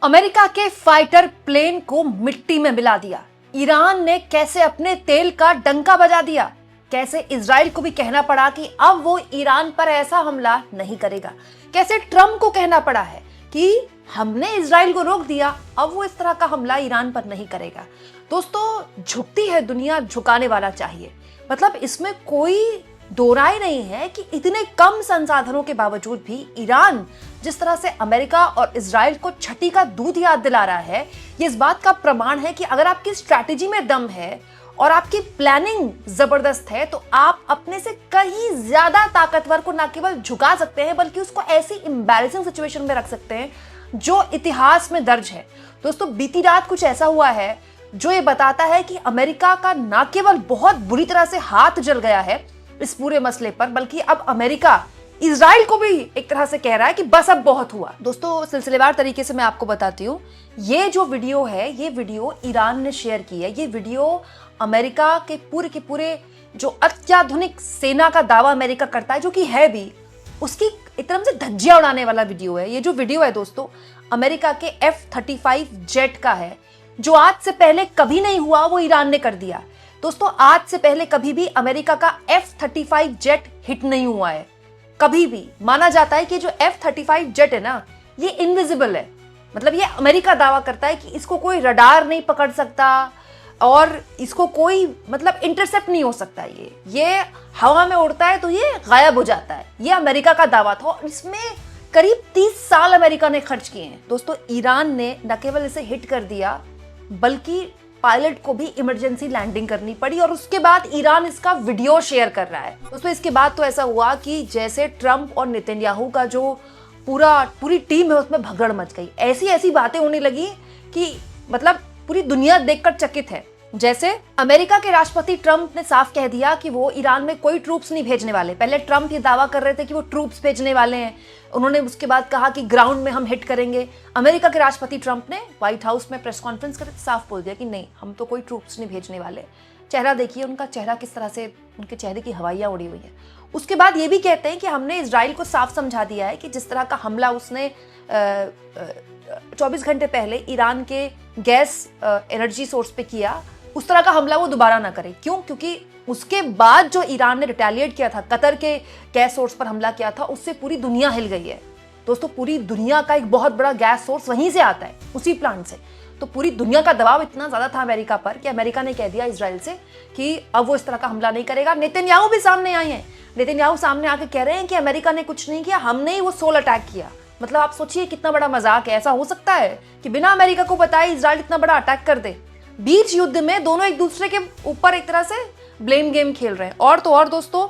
America के fighter plane को मिट्टी में मिला दिया। ईरान ने कैसे अपने तेल का डंका बजा दिया। कैसे इजराइल को भी कहना पड़ा कि अब वो ईरान पर ऐसा हमला नहीं करेगा। कैसे ट्रंप को कहना पड़ा है कि हमने इजराइल को रोक दिया, अब वो इस तरह का हमला ईरान पर नहीं करेगा। दोस्तों, झुकती है दुनिया, झुकाने वाला चाहिए। मतलब इसमें कोई दो राय नहीं है कि इतने कम संसाधनों के बावजूद भी ईरान जिस तरह से अमेरिका और इजराइल को छठी का दूध याद दिला रहा है, ये इस बात का प्रमाण है कि अगर आपकी स्ट्रैटेजी में दम है और आपकी प्लानिंग जबरदस्त है तो आप अपने से कहीं ज्यादा ताकतवर को न केवल झुका सकते हैं बल्कि उसको ऐसी एम्बैरेसिंग सिचुएशन में रख सकते हैं जो इतिहास में दर्ज है। दोस्तों, बीती रात कुछ ऐसा हुआ है जो ये बताता है कि अमेरिका का न केवल बहुत बुरी तरह से हाथ जल गया है इस पूरे मसले पर, बल्कि अब अमेरिका इजराइल को भी एक तरह से कह रहा है कि बस अब बहुत हुआ। दोस्तों, सिलसिलेवार तरीके से मैं आपको बताती हूँ, ये जो वीडियो है, ये वीडियो ईरान ने शेयर की है। ये वीडियो अमेरिका के पूरे जो अत्याधुनिक सेना का दावा अमेरिका करता है, जो कि है भी, उसकी एक तरह से धज्जियां उड़ाने वाला वीडियो है। ये जो वीडियो है दोस्तों, अमेरिका के F-35 जेट का है, जो आज से पहले कभी नहीं हुआ वो ईरान ने कर दिया। दोस्तों, आज से पहले कभी भी अमेरिका का F-35 जेट हिट नहीं हुआ है, कभी भी। माना जाता है कि जो F-35 जेट है ना, ये इनविजिबल है। मतलब ये अमेरिका दावा करता है कि इसको कोई रडार नहीं पकड़ सकता और इसको कोई मतलब इंटरसेप्ट नहीं हो सकता। ये हवा में उड़ता है तो ये गायब हो जाता है। ये अमेरिका का दावा था और इसमें करीब 30 साल अमेरिका ने खर्च किए हैं। दोस्तों, ईरान ने न केवल इसे हिट कर दिया बल्कि पायलट को भी इमरजेंसी लैंडिंग करनी पड़ी और उसके बाद ईरान इसका वीडियो शेयर कर रहा है। दोस्तों, इसके बाद तो ऐसा हुआ कि जैसे ट्रंप और नेतन्याहू का जो पूरी टीम है उसमें भगदड़ मच गई। ऐसी बातें होने लगी कि मतलब पूरी दुनिया देखकर चकित है। जैसे अमेरिका के राष्ट्रपति ट्रंप ने साफ कह दिया कि वो ईरान में कोई ट्रूप्स नहीं भेजने वाले। पहले ट्रंप ये दावा कर रहे थे कि वो ट्रूप्स भेजने वाले हैं। उन्होंने उसके बाद कहा कि ग्राउंड में हम हिट करेंगे। अमेरिका के राष्ट्रपति ट्रंप ने व्हाइट हाउस में प्रेस कॉन्फ्रेंस करके साफ बोल दिया कि नहीं, हम तो कोई ट्रूप्स नहीं भेजने वाले। चेहरा देखिए उनका, चेहरा किस तरह से, उनके चेहरे की हवाइयाँ उड़ी हुई है। उसके बाद ये भी कहते हैं कि हमने इजराइल को साफ समझा दिया है कि जिस तरह का हमला उसने 24 घंटे पहले ईरान के गैस एनर्जी सोर्स पे किया, उस तरह का हमला वो दोबारा ना करे। क्यों? क्योंकि उसके बाद जो ईरान ने रिटेलिएट किया था, कतर के गैस सोर्स पर हमला किया था, उससे पूरी दुनिया हिल गई है। दोस्तों, पूरी दुनिया का एक बहुत बड़ा गैस सोर्स वहीं से आता है, उसी प्लांट से। तो पूरी दुनिया का दबाव इतना ज्यादा था अमेरिका पर कि अमेरिका ने कह दिया इजराइल से कि अब वो इस तरह का हमला नहीं करेगा। नेतन्याहू भी सामने आए हैं। नेतन्याहू सामने आके कह रहे हैं कि अमेरिका ने कुछ नहीं किया, हमने ही वो सोल अटैक किया। मतलब आप सोचिए कितना बड़ा मजाक है। ऐसा हो सकता है कि बिना अमेरिका को बताए इजराइल इतना बड़ा अटैक कर दे? बीच युद्ध में दोनों एक दूसरे के ऊपर एक तरह से ब्लेम गेम खेल रहे हैं। और तो और दोस्तों,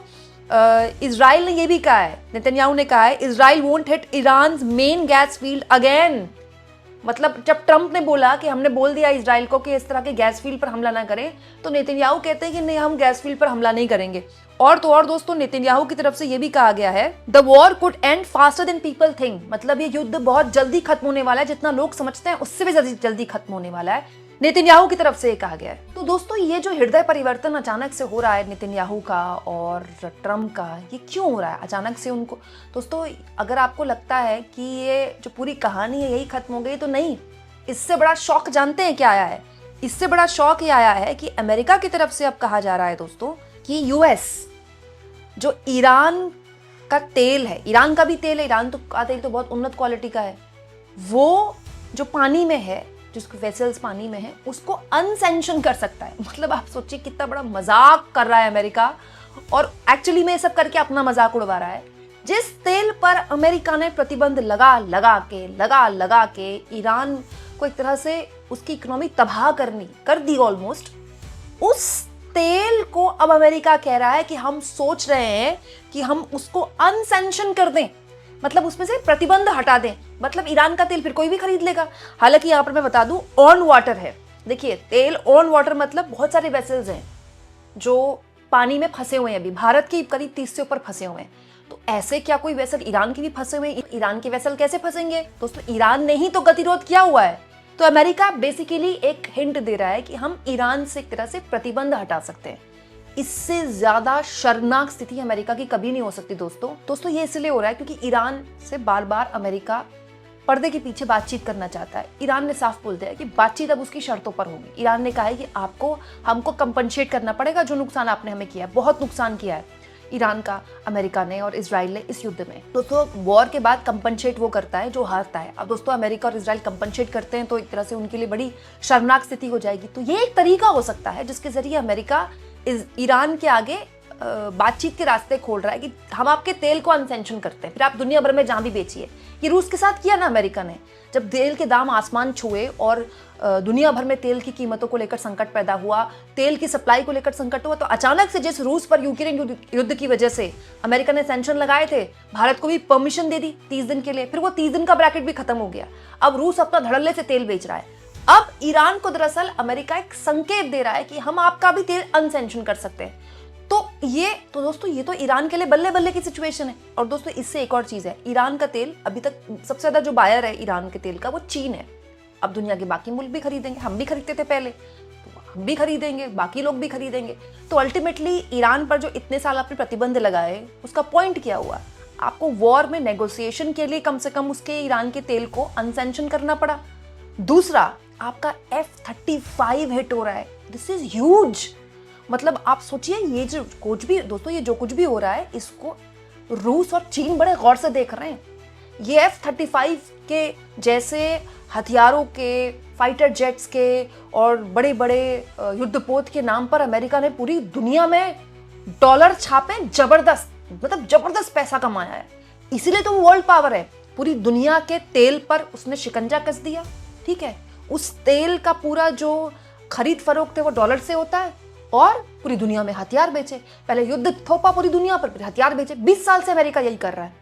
इजराइल ने यह भी कहा है, नेतन्याहू ने कहा है, Israel won't hit Iran main gas field again. मतलब जब ट्रंप ने बोला कि हमने बोल दिया इजराइल को कि इस तरह के गैस फील्ड पर हमला ना करें, तो नेतन्याहू कहते हैं कि नहीं, हम गैस फील्ड पर हमला नहीं करेंगे। और तो और दोस्तों, नेतन्याहू की तरफ से यह भी कहा गया है, the war could and faster than people think. मतलब ये युद्ध बहुत जल्दी खत्म होने वाला है, जितना लोग समझते हैं उससे भी जल्दी खत्म होने वाला है, नेतन्याहू की तरफ से कहा गया है। तो दोस्तों, ये जो हृदय परिवर्तन अचानक से हो रहा है नेतन्याहू का और ट्रंप का, ये क्यों हो रहा है अचानक से उनको? दोस्तों, अगर आपको लगता है कि ये जो पूरी कहानी है यही खत्म हो गई, तो नहीं। इससे बड़ा शौक जानते हैं क्या आया है? इससे बड़ा शौक ये आया है कि अमेरिका की तरफ से अब कहा जा रहा है दोस्तों कि यूएस जो ईरान का तेल है, ईरान का भी तेल है, ईरान का तेल तो बहुत उन्नत क्वालिटी का है, वो जो पानी में है, जिसको वेसल्स पानी में है, उसको अनसैंक्शन कर सकता है। मतलब आप सोचिए कितना बड़ा मजाक कर रहा है अमेरिका, और एक्चुअली में सब करके अपना मजाक उड़वा रहा है। जिस तेल पर अमेरिका ने प्रतिबंध लगा के ईरान को एक तरह से उसकी इकोनॉमी तबाह कर दी ऑलमोस्ट, उस तेल को अब अमेरिका कह रहा है कि हम सोच रहे हैं कि हम उसको अनसैंक्शन कर दें, मतलब उसमें से प्रतिबंध हटा दें। मतलब ईरान का तेल फिर कोई भी खरीद लेगा। हालांकि यहाँ पर मैं बता दूं, ऑन वाटर है। देखिए, तेल ऑन वाटर मतलब बहुत सारे वेसल्स हैं जो पानी में फंसे हुए हैं। अभी भारत के करीब 30 से ऊपर फंसे हुए हैं। तो ऐसे क्या कोई वेसल ईरान के भी फंसे हुए हैं? ईरान के वेसल कैसे फंसेंगे? दोस्तों, ईरान ने ही तो गतिरोध किया हुआ है। तो अमेरिका बेसिकली एक हिंट दे रहा है कि हम ईरान से एक तरह से प्रतिबंध हटा सकते हैं। इससे ज्यादा शर्मनाक स्थिति अमेरिका की कभी नहीं हो सकती दोस्तों। ये इसलिए हो रहा है क्योंकि ईरान से बार बार अमेरिका पर्दे के पीछे बातचीत करना चाहता है। ईरान ने साफ बोल दिया है कि बातचीत अब उसकी शर्तों पर होगी। ईरान ने कहा है कि आपको हमको कंपनसेट करना पड़ेगा जो नुकसान आपने हमें किया है। बहुत नुकसान किया है ईरान का अमेरिका ने और इजराइल ने इस युद्ध में। दोस्तों वॉर के बाद कंपनसेट वो करता है जो हारता है। अब दोस्तों अमेरिका और इजराइल कंपनसेट करते हैं तो एक तरह से उनके लिए बड़ी शर्मनाक स्थिति हो जाएगी। तो ये एक तरीका हो सकता है जिसके जरिए अमेरिका ईरान के आगे बातचीत के रास्ते खोल रहा है कि हम आपके तेल को अनसेंक्शन करते हैं, फिर आप दुनिया भर में जहां भी बेचिए। ये रूस के साथ किया ना अमेरिका ने, जब तेल के दाम आसमान छुए और दुनिया भर में तेल की कीमतों को लेकर संकट पैदा हुआ, तेल की सप्लाई को लेकर संकट हुआ, तो अचानक से जिस रूस पर यूक्रेन युद्ध की वजह से अमेरिका ने सैंक्शन लगाए थे, भारत को भी परमिशन दे दी 30 दिन के लिए। फिर वो 30 दिन का ब्रैकेट भी खत्म हो गया। अब रूस अपना धड़ल्ले से तेल बेच रहा है। अब ईरान को दरअसल अमेरिका एक संकेत दे रहा है कि हम आपका भी तेल अनसेंक्शन कर सकते हैं। तो दोस्तों ये तो ईरान के लिए बल्ले बल्ले की सिचुएशन है। और दोस्तों इससे एक और चीज है, ईरान का तेल अभी तक सबसे ज्यादा जो बायर है ईरान के तेल का वो चीन है। अब दुनिया के बाकी मुल्क भी खरीदेंगे, हम भी खरीदते थे पहले, तो हम भी खरीदेंगे, बाकी लोग भी खरीदेंगे। तो अल्टीमेटली ईरान पर जो इतने साल आपने प्रतिबंध लगाए उसका पॉइंट क्या हुआ? आपको वॉर में नेगोशिएशन के लिए कम से कम उसके ईरान के तेल को अनसेंक्शन करना पड़ा। दूसरा, आपका F-35 हिट हो रहा है। This is huge. मतलब आप सोचिए ये जो कुछ भी दोस्तों, ये जो कुछ भी हो रहा है इसको रूस और चीन बड़े गौर से देख रहे हैं। ये F-35 के जैसे हथियारों के, फाइटर जेट्स के और बड़े बड़े युद्धपोत के नाम पर अमेरिका ने पूरी दुनिया में डॉलर छापे, जबरदस्त, मतलब जबरदस्त पैसा कमाया है। इसीलिए तो वो वर्ल्ड पावर है। पूरी दुनिया के तेल पर उसने शिकंजा कस दिया। ठीक है, उस तेल का पूरा जो खरीद फरोख्त है वो डॉलर से होता है और पूरी दुनिया में हथियार बेचे। पहले युद्ध थोपा पूरी दुनिया पर, फिर हथियार बेचे। 20 साल से अमेरिका यही कर रहा है।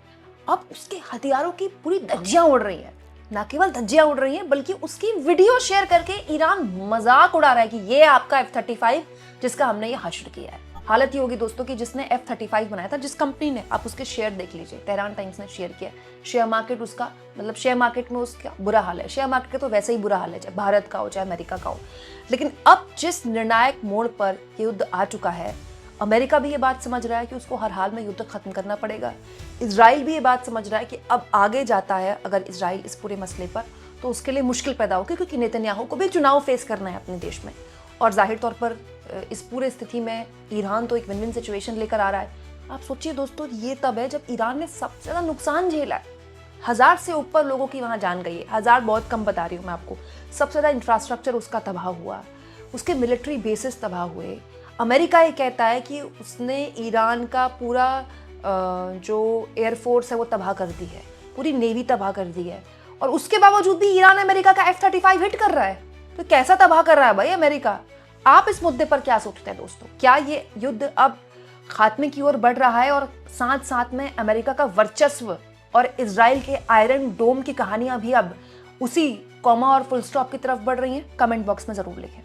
अब उसके हथियारों की पूरी धज्जियां उड़ रही है। ना केवल धज्जियां उड़ रही हैं बल्कि उसकी वीडियो शेयर करके ईरान मजाक उड़ा रहा है कि ये आपका F-35 जिसका हमने ये हश्र किया है। हालत ये होगी दोस्तों कि जिसने F-35 बनाया था, जिस कंपनी ने, आप उसके शेयर देख लीजिए, तेहरान टाइम्स ने शेयर किया। शेयर मार्केट उसका, मतलब शेयर मार्केट में उसका बुरा हाल है। शेयर मार्केट का तो वैसे ही बुरा हाल है, चाहे भारत का हो चाहे अमेरिका का हो। लेकिन अब जिस निर्णायक मोड़ पर ये युद्ध आ चुका है, अमेरिका भी ये बात समझ रहा है कि उसको हर हाल में युद्ध खत्म करना पड़ेगा। इजराइल भी ये बात समझ रहा है कि अब आगे जाता है अगर इजराइल इस पूरे मसले पर, तो उसके लिए मुश्किल पैदा होगी, क्योंकि नेतन्याहू को भी चुनाव फेस करना है अपने देश में। और जाहिर तौर पर इस पूरे स्थिति में ईरान तो एक विन विन सिचुएशन लेकर आ रहा है। आप सोचिए दोस्तों, ये तब है जब ईरान ने सबसे ज़्यादा नुकसान झेला है। 1000 से ऊपर लोगों की वहाँ जान गई है। 1000 बहुत कम बता रही हूँ मैं आपको। सबसे ज़्यादा इंफ्रास्ट्रक्चर उसका तबाह हुआ, उसके मिलिट्री बेसिस तबाह हुए। अमेरिका ये कहता है कि उसने ईरान का पूरा जो एयरफोर्स है वो तबाह कर दी है, पूरी नेवी तबाह कर दी है। और उसके बावजूद भी ईरान अमेरिका का F-35 हिट कर रहा है। तो कैसा तबाह कर रहा है भाई अमेरिका? आप इस मुद्दे पर क्या सोचते हैं दोस्तों? क्या ये युद्ध अब खात्मे की ओर बढ़ रहा है और साथ साथ में अमेरिका का वर्चस्व और इजराइल के आयरन डोम की कहानियां भी अब उसी कॉमा और फुल स्टॉप की तरफ बढ़ रही हैं? कमेंट बॉक्स में जरूर लिखें।